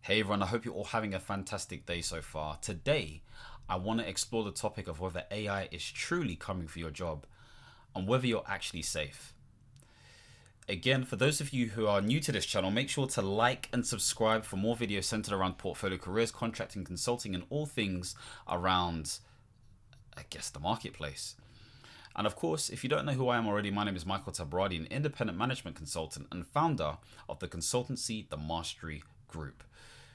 Hey everyone, I hope you're all having a fantastic day so far. Today, I want to explore the topic of whether AI is truly coming for your job and whether you're actually safe. Again, for those of you who are new to this channel, make sure to like and subscribe for more videos centered around portfolio careers, contracting, consulting, and all things around, the marketplace. And of course, if you don't know who I am already, my name is Michael Tabradi, an independent management consultant and founder of the consultancy, The Mastery Group.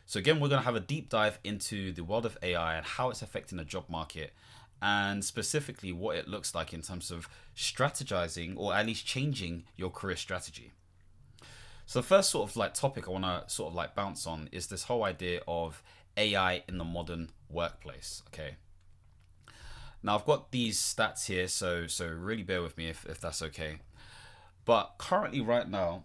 So again, we're going to have a deep dive into the world of AI and how it's affecting the job market, and specifically what it looks like in terms of strategizing or at least changing your career strategy. So the first sort of topic I want to sort of bounce on is this whole idea of AI in the modern workplace. Okay. Now I've got these stats here, so really bear with me if that's okay. But currently, right now,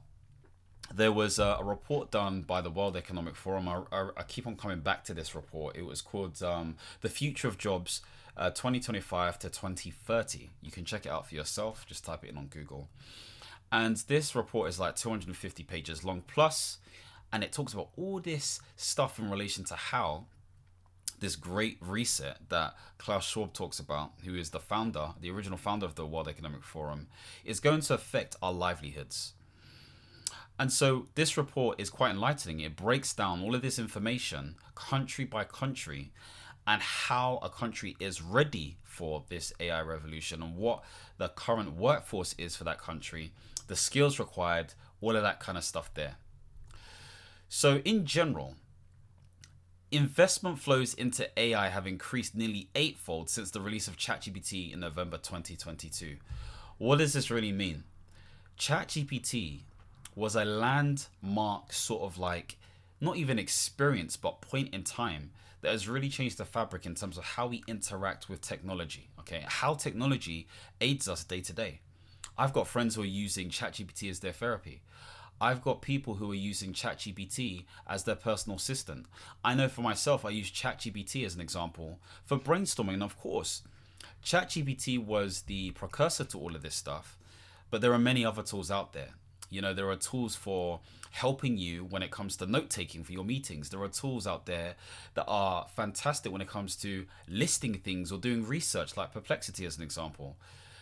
there was a report done by the World Economic Forum. I keep on coming back to this report. It was called The Future of Jobs 2025 to 2030. You can check it out for yourself. Just type it in on Google. And this report is like 250 pages long plus, and it talks about all this stuff in relation to how this great reset that Klaus Schwab talks about, who is the founder, the original founder of the World Economic Forum, is going to affect our livelihoods. And so this report is quite enlightening. It breaks down all of this information country by country and how a country is ready for this AI revolution and what the current workforce is for that country, the skills required, all of that kind of stuff there. So in general, investment flows into AI have increased nearly eightfold since the release of ChatGPT in November 2022. What does this really mean? ChatGPT was a landmark sort of not even experience, but point in time that has really changed the fabric in terms of how we interact with technology, okay? How technology aids us day to day. I've got friends who are using ChatGPT as their therapy. I've got people who are using ChatGPT as their personal assistant. I know for myself, I use ChatGPT as an example for brainstorming. And of course, ChatGPT was the precursor to all of this stuff, but there are many other tools out there. You know, there are tools for helping you when it comes to note taking for your meetings. There are tools out there that are fantastic when it comes to listing things or doing research, like Perplexity as an example.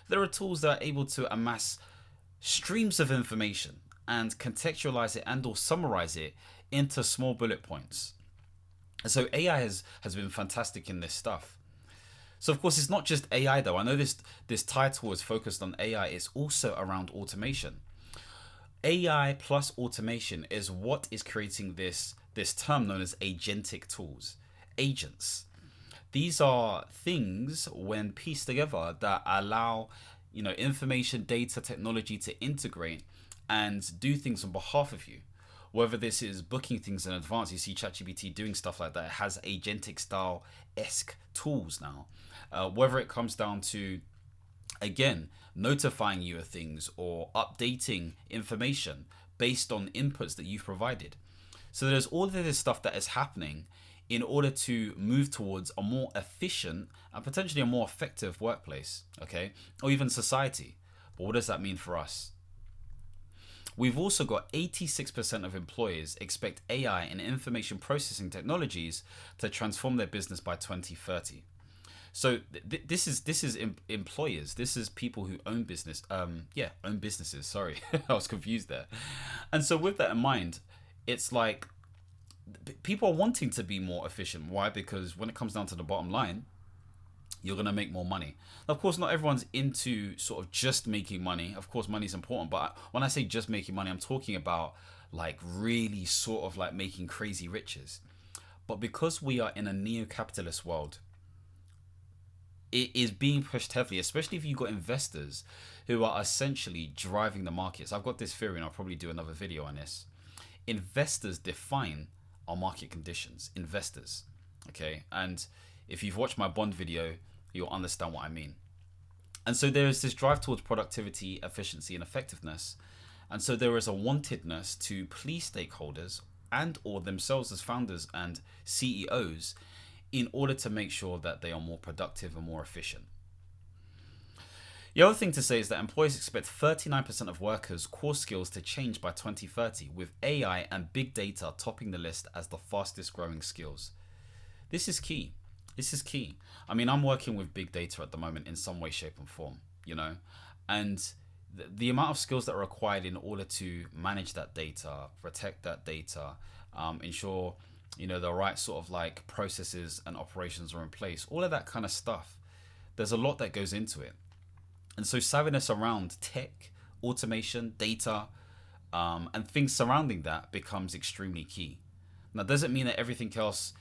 There are tools that are able to amass streams of information and contextualize it and or summarize it into small bullet points. And so AI has been fantastic in this stuff. So of course, it's not just AI though. I know this title is focused on AI. It's also around automation. AI plus automation is what is creating this term known as agentic tools, agents. These are things when pieced together that allow, information, data, technology to integrate and do things on behalf of you. Whether this is booking things in advance, you see ChatGPT doing stuff like that. It has agentic style-esque tools now. Whether it comes down to, again, notifying you of things or updating information based on inputs that you've provided. So there's all of this stuff that is happening in order to move towards a more efficient and potentially a more effective workplace, okay? Or even society. But what does that mean for us? We've also got 86% of employers expect AI and information processing technologies to transform their business by 2030. So this is employers. This is people who own business. Own businesses. Sorry, I was confused there. And so with that in mind, it's like people are wanting to be more efficient. Why? Because when it comes down to the bottom line, you're going to make more money. Now, of course, not everyone's into sort of just making money. Of course, money is important. But when I say just making money, I'm talking about really sort of making crazy riches. But because we are in a neo-capitalist world, it is being pushed heavily, especially if you've got investors who are essentially driving the markets. I've got this theory, and I'll probably do another video on this. Investors define our market conditions. Investors, okay? And if you've watched my bond video, you'll understand what I mean. And so there is this drive towards productivity, efficiency, and effectiveness. And so there is a wantedness to please stakeholders and or themselves as founders and CEOs in order to make sure that they are more productive and more efficient. The other thing to say is that employers expect 39% of workers' core skills to change by 2030, with AI and big data topping the list as the fastest growing skills. This is key. This is key. I mean, I'm working with big data at the moment in some way, shape, and form, and the amount of skills that are required in order to manage that data, protect that data, ensure, the right sort of like processes and operations are in place, all of that kind of stuff. There's a lot that goes into it. And so savviness around tech, automation, data, and things surrounding that becomes extremely key. Now, does it mean that everything else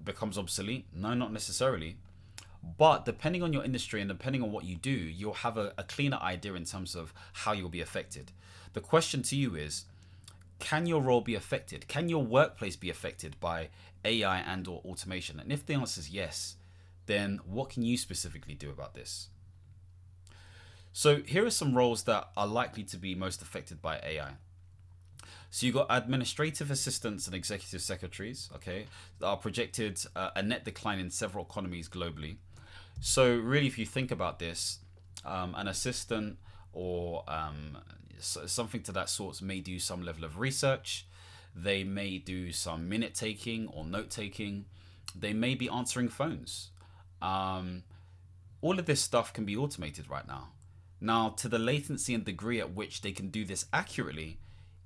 becomes obsolete? No, not necessarily. But depending on your industry and depending on what you do, you'll have a cleaner idea in terms of how you'll be affected. The question to you is, can your role be affected? Can your workplace be affected by AI and or automation? And if the answer is yes, then what can you specifically do about this? So here are some roles that are likely to be most affected by AI. So you've got administrative assistants and executive secretaries, okay, that are projected a net decline in several economies globally. So really, if you think about this, an assistant or something to that sort may do some level of research. They may do some minute taking or note taking. They may be answering phones. All of this stuff can be automated right now. Now, to the latency and degree at which they can do this accurately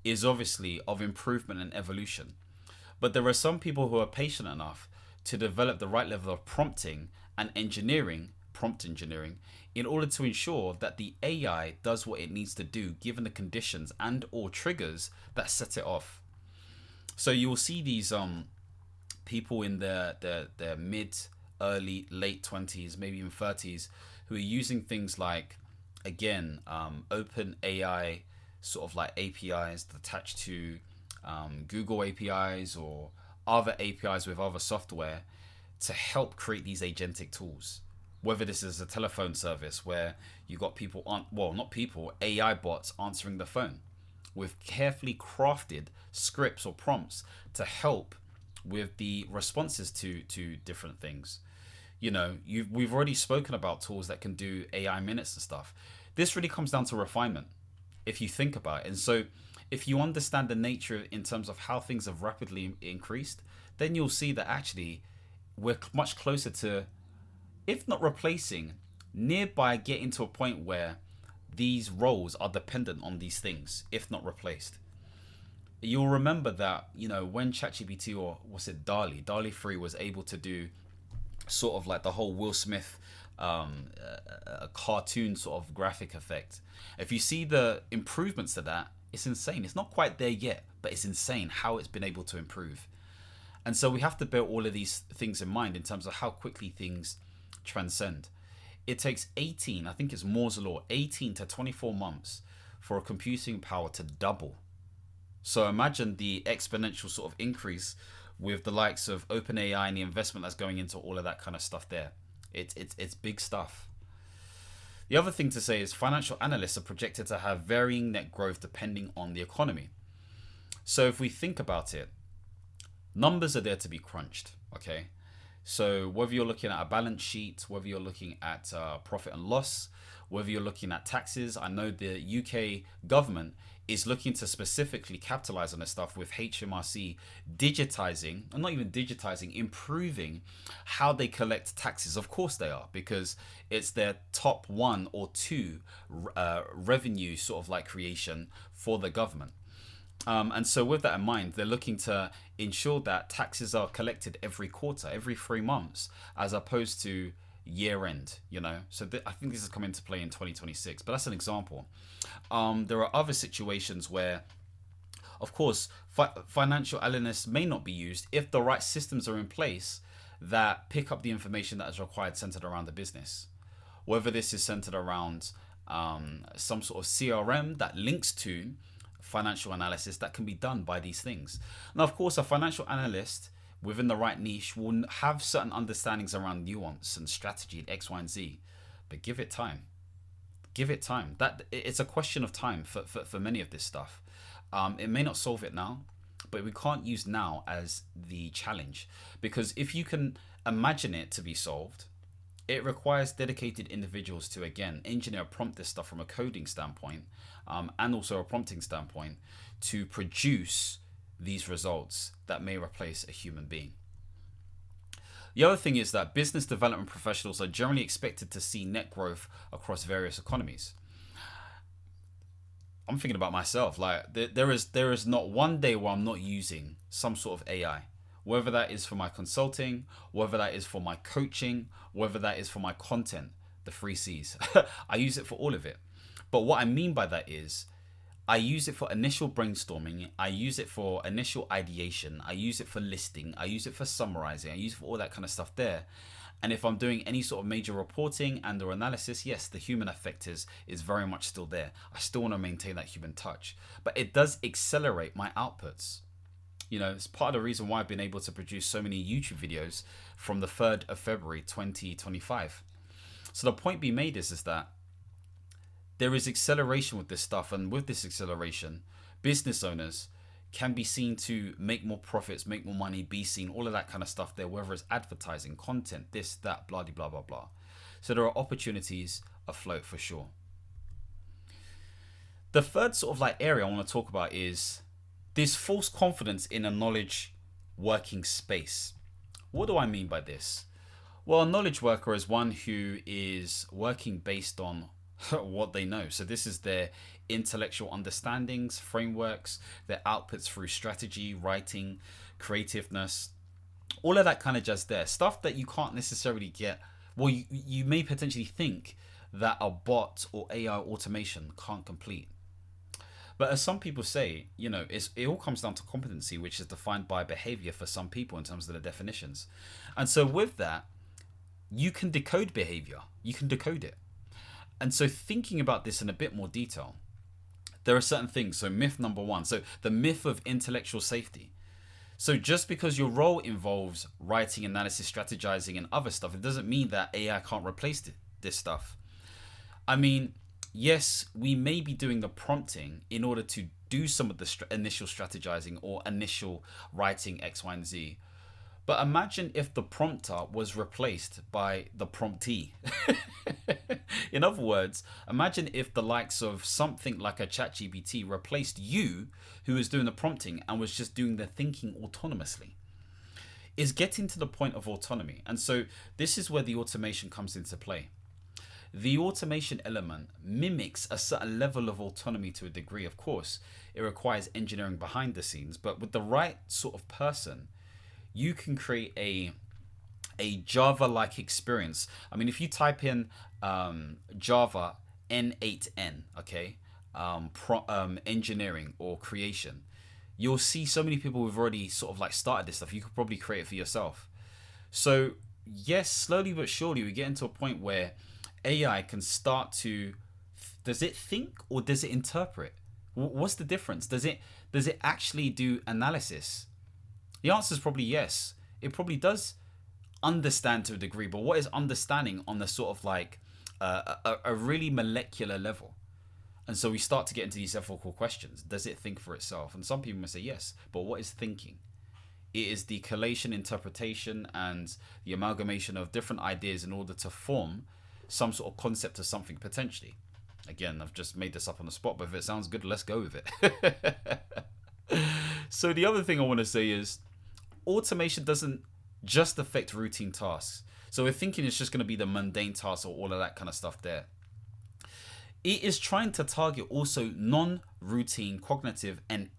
is obviously of improvement and evolution. But there are some people who are patient enough to develop the right level of prompting and prompt engineering, in order to ensure that the AI does what it needs to do given the conditions and or triggers that set it off. So you will see these people in their mid, early, late 20s, maybe even 30s, who are using things like, again, open AI sort of like APIs attached to Google APIs or other APIs with other software to help create these agentic tools. Whether this is a telephone service where you got people AI bots answering the phone with carefully crafted scripts or prompts to help with the responses to different things. We've already spoken about tools that can do AI minutes and stuff. This really comes down to refinement, if you think about it. And so if you understand the nature in terms of how things have rapidly increased, then you'll see that actually we're much closer to, if not replacing, nearby getting to a point where these roles are dependent on these things, if not replaced. You'll remember that, when ChatGPT, or was it DALL-E 3 was able to do sort of like the whole Will Smith cartoon sort of graphic effect. If you see the improvements to that, it's insane. It's not quite there yet, but it's insane how it's been able to improve. And so we have to bear all of these things in mind in terms of how quickly things transcend. It takes 18, I think it's Moore's law, 18 to 24 months for a computing power to double. So imagine the exponential sort of increase with the likes of OpenAI and the investment that's going into all of that kind of stuff there. It's big stuff. The other thing to say is financial analysts are projected to have varying net growth depending on the economy. So if we think about it, numbers are there to be crunched, okay? So whether you're looking at a balance sheet, whether you're looking at profit and loss, whether you're looking at taxes, I know the UK government is looking to specifically capitalize on this stuff with HMRC digitizing, and not even digitizing, improving how they collect taxes. Of course they are, because it's their top 1 or 2 revenue sort of like creation for the government. And so with that in mind, they're looking to ensure that taxes are collected every quarter, every 3 months, as opposed to year end, So I think this is coming into play in 2026, but that's an example. There are other situations where, of course, financial analysts may not be used if the right systems are in place that pick up the information that is required centered around the business. Whether this is centered around some sort of CRM that links to financial analysis that can be done by these things. Now, of course, a financial analyst within the right niche will have certain understandings around nuance and strategy and X, Y, and Z, but give it time. Give it time. That it's a question of time for many of this stuff. It may not solve it now, but we can't use now as the challenge, because if you can imagine it to be solved, It requires dedicated individuals to, again, engineer, prompt this stuff from a coding standpoint, and also a prompting standpoint, to produce these results that may replace a human being. The other thing is that business development professionals are generally expected to see net growth across various economies. I'm thinking about myself. Like there is not one day where I'm not using some sort of AI, whether that is for my consulting, whether that is for my coaching, whether that is for my content, the three C's. I use it for all of it. But what I mean by that is I use it for initial brainstorming. I use it for initial ideation. I use it for listing. I use it for summarizing. I use it for all that kind of stuff there. And if I'm doing any sort of major reporting and or analysis, yes, the human effect is very much still there. I still want to maintain that human touch. But it does accelerate my outputs. You know, it's part of the reason why I've been able to produce so many YouTube videos from the 3rd of February 2025. So the point being made is that there is acceleration with this stuff, and with this acceleration, business owners can be seen to make more profits, make more money, be seen, all of that kind of stuff there, whether it's advertising, content, this, that, blah, blah, blah, blah. So there are opportunities afloat for sure. The third sort of like area I want to talk about is this false confidence in a knowledge working space. What do I mean by this? Well, a knowledge worker is one who is working based on what they know. So this is their intellectual understandings, frameworks, their outputs through strategy, writing, creativeness, all of that kind of jazz there. Stuff that you can't necessarily get. Well, you may potentially think that a bot or AI automation can't complete. But as some people say, you know, it all comes down to competency, which is defined by behavior for some people in terms of the definitions. And so with that, you can decode behavior. You can decode it. And so thinking about this in a bit more detail, there are certain things. So myth number one. So the myth of intellectual safety. So just because your role involves writing, analysis, strategizing, and other stuff, it doesn't mean that AI can't replace this stuff. I mean, yes, we may be doing the prompting in order to do some of the initial strategizing or initial writing X, Y, and Z. But imagine if the prompter was replaced by the promptee. In other words, imagine if the likes of something like a ChatGPT replaced you, who was doing the prompting and was just doing the thinking autonomously. It's getting to the point of autonomy. And so this is where the automation comes into play. The automation element mimics a certain level of autonomy to a degree. Of course, it requires engineering behind the scenes, but with the right sort of person, you can create a Java-like experience. I mean, if you type in Java N8N, okay, engineering or creation, you'll see so many people who've already sort of like started this stuff. You could probably create it for yourself. So yes, slowly but surely we get into a point where AI can start to, does it think or does it interpret? What's the difference? Does it actually do analysis? The answer is probably yes. It probably does understand to a degree, but what is understanding on the sort of like a really molecular level? And so we start to get into these ethical questions. Does it think for itself? And some people may say yes, but what is thinking? It is the collation, interpretation, and the amalgamation of different ideas in order to form some sort of concept of something potentially. Again, I've just made this up on the spot, but if it sounds good, let's go with it. So the other thing I want to say is automation doesn't just affect routine tasks. So we're thinking it's just going to be the mundane tasks or all of that kind of stuff there. It is trying to target also non-routine, cognitive, and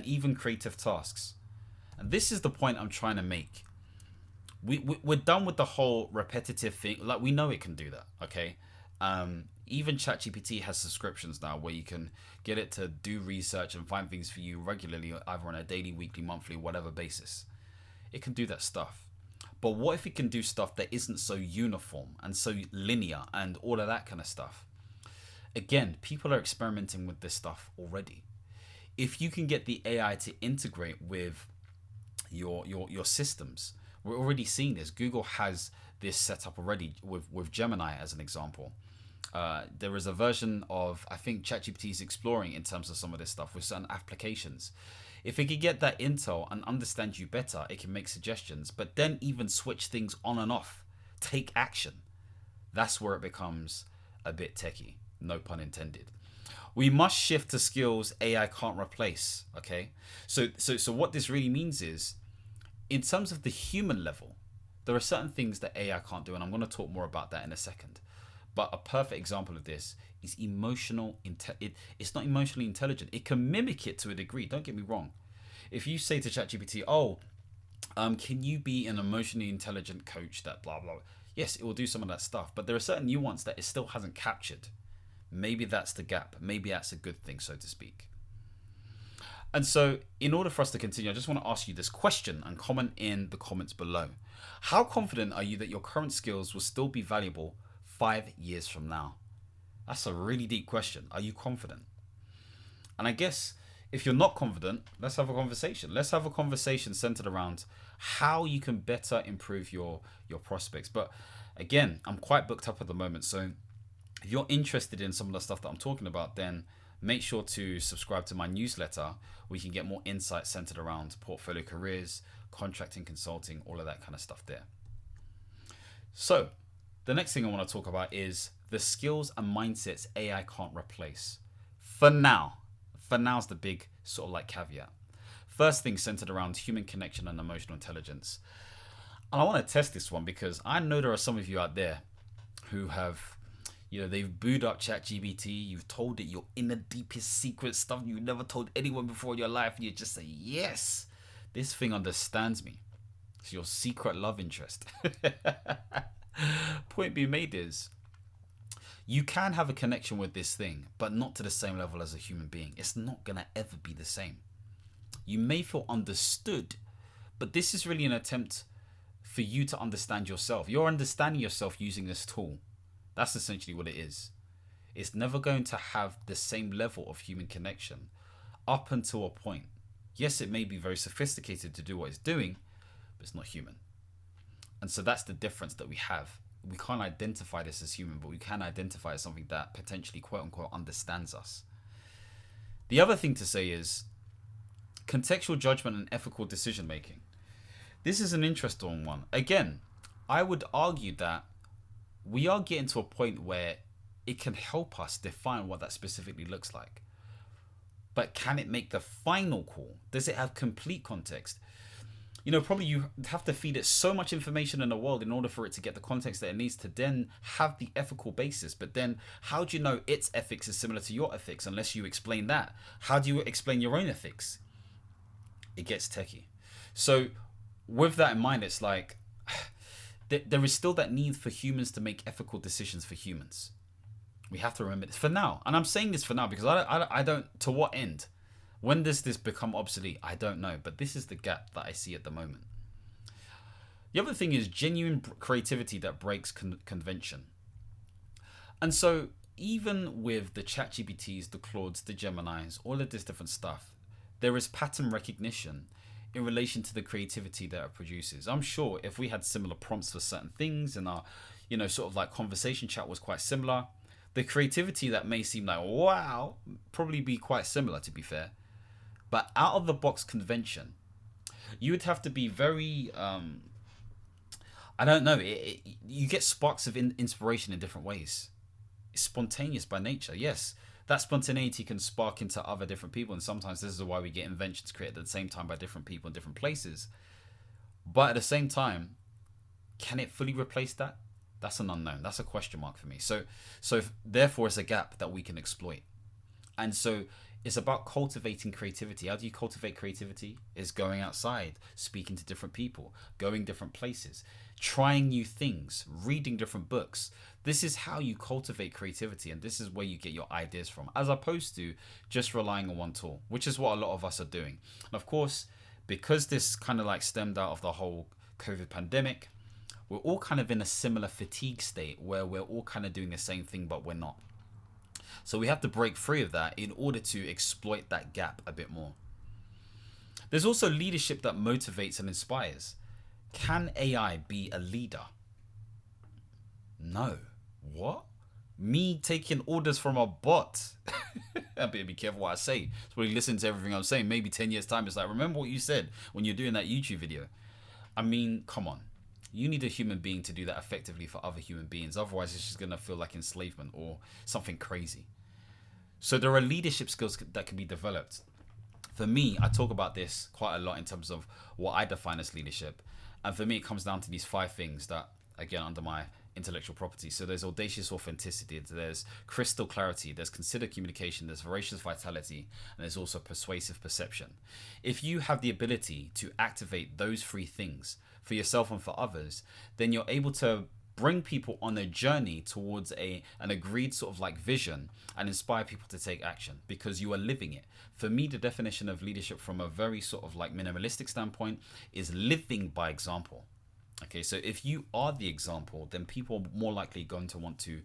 even creative tasks. And this is the point I'm trying to make. We're done with the whole repetitive thing. Like, we know it can do that, okay? Even ChatGPT has subscriptions now where you can get it to do research and find things for you regularly, either on a daily, weekly, monthly, whatever basis. It can do that stuff. But what if it can do stuff that isn't so uniform and so linear and all of that kind of stuff? Again, people are experimenting with this stuff already. If you can get the AI to integrate with your systems, we're already seeing this. Google has this set up already with Gemini as an example. There is a version of, I think ChatGPT is exploring in terms of some of this stuff with certain applications. If it can get that intel and understand you better, it can make suggestions, but then even switch things on and off, take action. that's where it becomes a bit techie. No pun intended. We must shift to skills AI can't replace. Okay, so what this really means is, in terms of the human level, there are certain things that AI can't do, and I'm going to talk more about that in a second. But a perfect example of this is it's not emotionally intelligent. It can mimic it to a degree. Don't get me wrong. If you say to ChatGPT, "Oh, can you be an emotionally intelligent coach that blah blah?" Yes, it will do some of that stuff, but there are certain nuance that it still hasn't captured. Maybe that's the gap. Maybe that's a good thing, so to speak. And so, in order for us to continue, I just want to ask you this question and comment in the comments below. How confident are you that your current skills will still be valuable 5 years from now? That's a really deep question. Are you confident? And I guess if you're not confident, let's have a conversation. Let's have a conversation centered around how you can better improve your prospects. But again, I'm quite booked up at the moment. So if you're interested in some of the stuff that I'm talking about, then make sure to subscribe to my newsletter where you can get more insights centered around portfolio careers, contracting, consulting, all of that kind of stuff there. So the next thing I want to talk about is the skills and mindsets AI can't replace. For now. For now's the big sort of like caveat. First thing centered around human connection and emotional intelligence. And I want to test this one because I know there are some of you out there who have, they've booed up ChatGPT. You've told it your inner deepest secret stuff you never told anyone before in your life. And you just say, yes, this thing understands me. It's your secret love interest. Point being made is, you can have a connection with this thing, but not to the same level as a human being. It's not going to ever be the same. You may feel understood, but this is really an attempt for you to understand yourself. You're understanding yourself using this tool. That's essentially what it is. It's never going to have the same level of human connection up until a point. Yes, it may be very sophisticated to do what it's doing, but it's not human. And so that's the difference that we have. We can't identify this as human, but we can identify it as something that potentially, quote unquote, understands us. The other thing to say is contextual judgment and ethical decision making. This is an interesting one. Again, I would argue that we are getting to a point where it can help us define what that specifically looks like. But can it make the final call? Does it have complete context? Probably you have to feed it so much information in the world in order for it to get the context that it needs to then have the ethical basis. But then how do you know its ethics is similar to your ethics unless you explain that? How do you explain your own ethics? It gets techie. So with that in mind, it's like there is still that need for humans to make ethical decisions for humans. We have to remember this for now. And I'm saying this for now because I don't, to what end? When does this become obsolete? I don't know, but this is the gap that I see at the moment. The other thing is genuine creativity that breaks convention. And so even with the ChatGPTs, the Claudes, the Geminis, all of this different stuff, there is pattern recognition in relation to the creativity that it produces. I'm sure if we had similar prompts for certain things and our, sort of like conversation chat was quite similar, the creativity that may seem like, wow, probably be quite similar, to be fair. But out of the box convention, you would have to be very, I don't know, you get sparks of inspiration in different ways. It's spontaneous by nature, yes. That spontaneity can spark into other different people, and sometimes this is why we get inventions created at the same time by different people in different places. But at the same time, can it fully replace that? That's an unknown. That's a question mark for me. So therefore, it's a gap that we can exploit. And so it's about cultivating creativity. How do you cultivate creativity? Is going outside, speaking to different people, going different places, trying new things, reading different books. This is how you cultivate creativity, and this is where you get your ideas from, as opposed to just relying on one tool, which is what a lot of us are doing. And of course, because this kind of like stemmed out of the whole COVID pandemic, we're all kind of in a similar fatigue state where we're all kind of doing the same thing, but we're not. So we have to break free of that in order to exploit that gap a bit more. There's also leadership that motivates and inspires. Can AI be a leader? No. What? Me taking orders from a bot? I better be careful what I say. So when you listen to everything I'm saying, maybe 10 years time, it's like, remember what you said when you're doing that YouTube video. I mean, come on. You need a human being to do that effectively for other human beings. Otherwise, it's just going to feel like enslavement or something crazy. So there are leadership skills that can be developed. For me, I talk about this quite a lot in terms of what I define as leadership. And for me, it comes down to these 5 things that, again, under my intellectual property. So there's audacious authenticity, there's crystal clarity, there's considered communication, there's voracious vitality, and there's also persuasive perception. If you have the ability to activate those 3 things for yourself and for others, then you're able to bring people on a journey towards an agreed sort of like vision and inspire people to take action because you are living it. For me, the definition of leadership from a very sort of like minimalistic standpoint is living by example. Okay, so if you are the example, then people are more likely going to want to,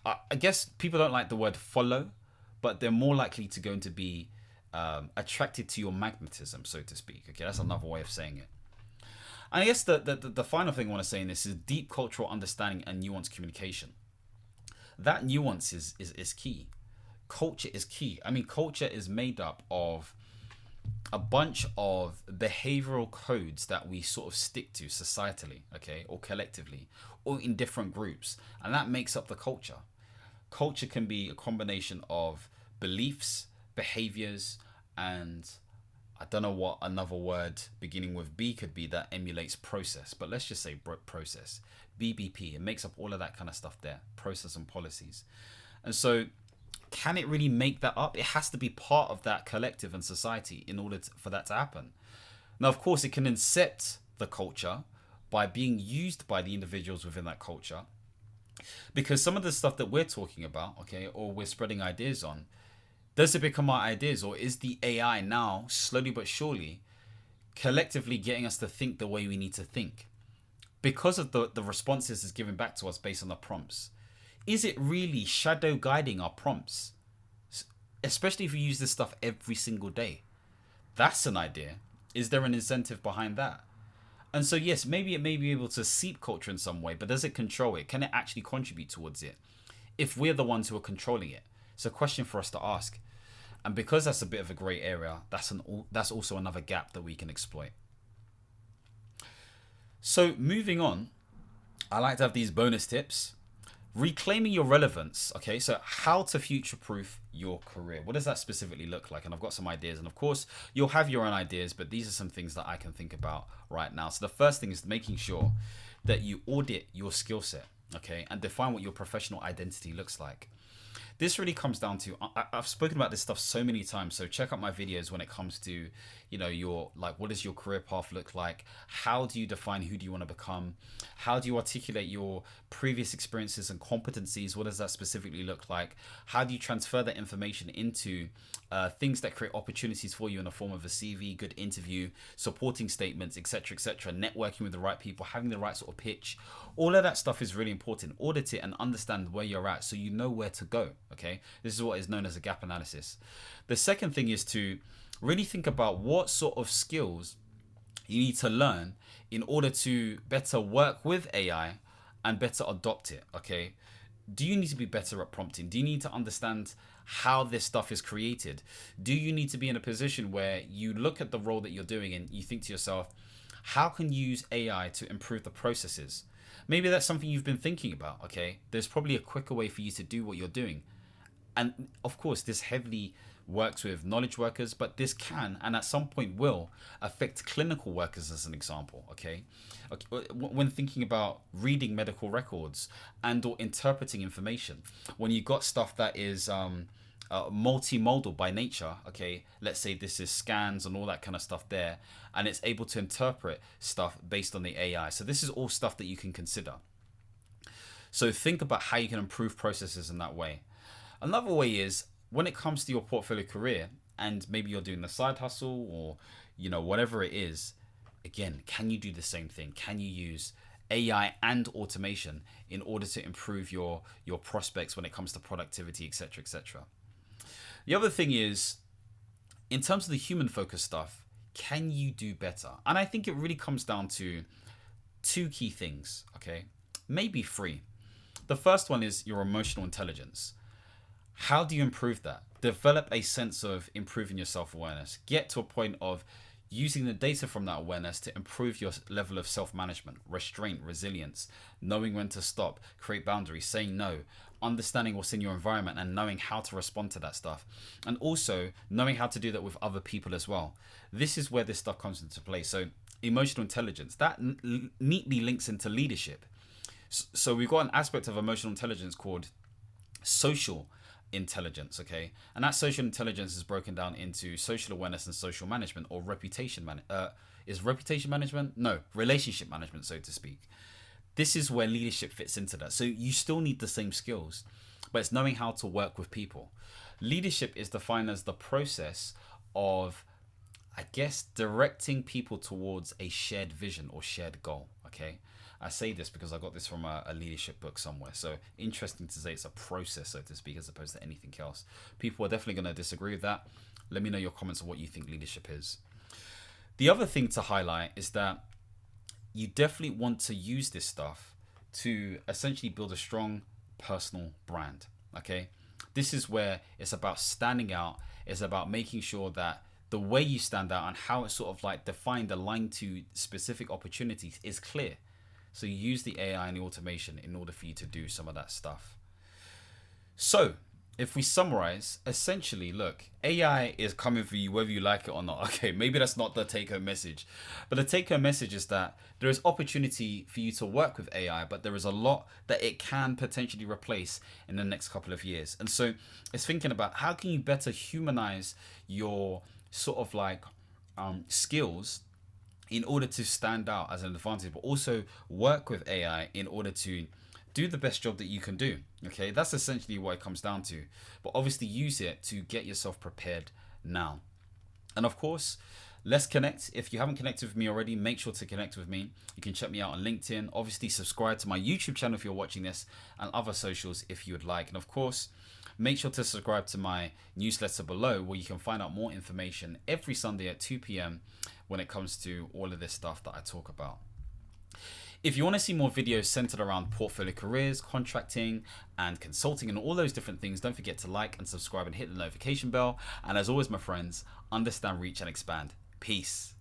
I guess people don't like the word follow, but they're more likely to going to be attracted to your magnetism, so to speak. Okay, that's another way of saying it. And I guess the final thing I want to say in this is deep cultural understanding and nuanced communication. That nuance is key. Culture is key. I mean, culture is made up of a bunch of behavioral codes that we sort of stick to societally, okay, or collectively, or in different groups. And that makes up the culture. Culture can be a combination of beliefs, behaviors, and I don't know what another word beginning with B could be that emulates process, but let's just say process. BBP, it makes up all of that kind of stuff there, process and policies. And so can it really make that up? It has to be part of that collective and society in order for that to happen. Now, of course, it can incept the culture by being used by the individuals within that culture, because some of the stuff that we're talking about, okay, or we're spreading ideas on, does it become our ideas, or is the AI now slowly but surely collectively getting us to think the way we need to think because of the responses it's giving back to us based on the prompts? Is it really shadow guiding our prompts, especially if we use this stuff every single day? That's an idea. Is there an incentive behind that? And so yes, maybe it may be able to seep culture in some way, but does it control it? Can it actually contribute towards it if we're the ones who are controlling it? It's a question for us to ask. And because that's a bit of a grey area, that's also another gap that we can exploit. So moving on, I like to have these bonus tips. Reclaiming your relevance. Okay, so how to future-proof your career. What does that specifically look like? And I've got some ideas. And of course, you'll have your own ideas, but these are some things that I can think about right now. So the first thing is making sure that you audit your skill set, okay, and define what your professional identity looks like. This really comes down to, I've spoken about this stuff so many times, so check out my videos when it comes to, you know, your, like, what does your career path look like? How do you define who do you want to become? How do you articulate your previous experiences and competencies? What does that specifically look like? How do you transfer that information into things that create opportunities for you in the form of a CV, good interview, supporting statements, etc., etc., networking with the right people, having the right sort of pitch? All of that stuff is really important. Audit it and understand where you're at so you know where to go. Okay, this is what is known as a gap analysis. The second thing is to really think about what sort of skills you need to learn in order to better work with AI and better adopt it. Okay, do you need to be better at prompting? Do you need to understand how this stuff is created? Do you need to be in a position where you look at the role that you're doing and you think to yourself, how can you use AI to improve the processes? Maybe that's something you've been thinking about. Okay, there's probably a quicker way for you to do what you're doing. And of course, this heavily works with knowledge workers, but this can and at some point will affect clinical workers as an example. Okay, when thinking about reading medical records and or interpreting information, when you got stuff that is multimodal by nature, okay, let's say this is scans and all that kind of stuff there, and it's able to interpret stuff based on the AI. So this is all stuff that you can consider. So think about how you can improve processes in that way. Another way is when it comes to your portfolio career and maybe you're doing a side hustle or, you know, whatever it is, again, can you do the same thing? Can you use AI and automation in order to improve your prospects when it comes to productivity, etc., etc.? The other thing is, in terms of the human focused stuff, can you do better? And I think it really comes down to 2 key things, okay? Maybe 3. The first one is your emotional intelligence. How do you improve that? Develop a sense of improving your self-awareness. Get to a point of using the data from that awareness to improve your level of self-management, restraint, resilience, knowing when to stop, create boundaries, saying no, understanding what's in your environment and knowing how to respond to that stuff, and also knowing how to do that with other people as well. This is where this stuff comes into play. So emotional intelligence, that neatly links into leadership. So we've got an aspect of emotional intelligence called social intelligence, okay? And that social intelligence is broken down into social awareness and social management, or reputation is reputation management? No, relationship management, so to speak. This is where leadership fits into that. So you still need the same skills, but it's knowing how to work with people. Leadership is defined as the process of, I guess, directing people towards a shared vision or shared goal, okay? I say this because I got this from a leadership book somewhere. So interesting to say it's a process, so to speak, as opposed to anything else. People are definitely going to disagree with that. Let me know your comments on what you think leadership is. The other thing to highlight is that you definitely want to use this stuff to essentially build a strong personal brand, okay? This is where it's about standing out. It's about making sure that the way you stand out and how it's sort of like defined, aligned to specific opportunities is clear. So you use the AI and the automation in order for you to do some of that stuff. So if we summarize, essentially, look, AI is coming for you whether you like it or not. Okay, maybe that's not the take-home message, but the take-home message is that there is opportunity for you to work with AI, but there is a lot that it can potentially replace in the next couple of years. And so it's thinking about how can you better humanize your sort of like skills in order to stand out as an advantage, but also work with AI in order to do the best job that you can do. Okay, that's essentially what it comes down to. But obviously use it to get yourself prepared now. And of course, let's connect. If you haven't connected with me already, make sure to connect with me. You can check me out on LinkedIn. Obviously subscribe to my YouTube channel if you're watching this, and other socials if you would like. And of course, make sure to subscribe to my newsletter below, where you can find out more information every Sunday at 2 p.m. when it comes to all of this stuff that I talk about. If you want to see more videos centered around portfolio careers, contracting, and consulting, and all those different things, don't forget to like and subscribe and hit the notification bell. And as always, my friends, understand, reach, and expand. Peace.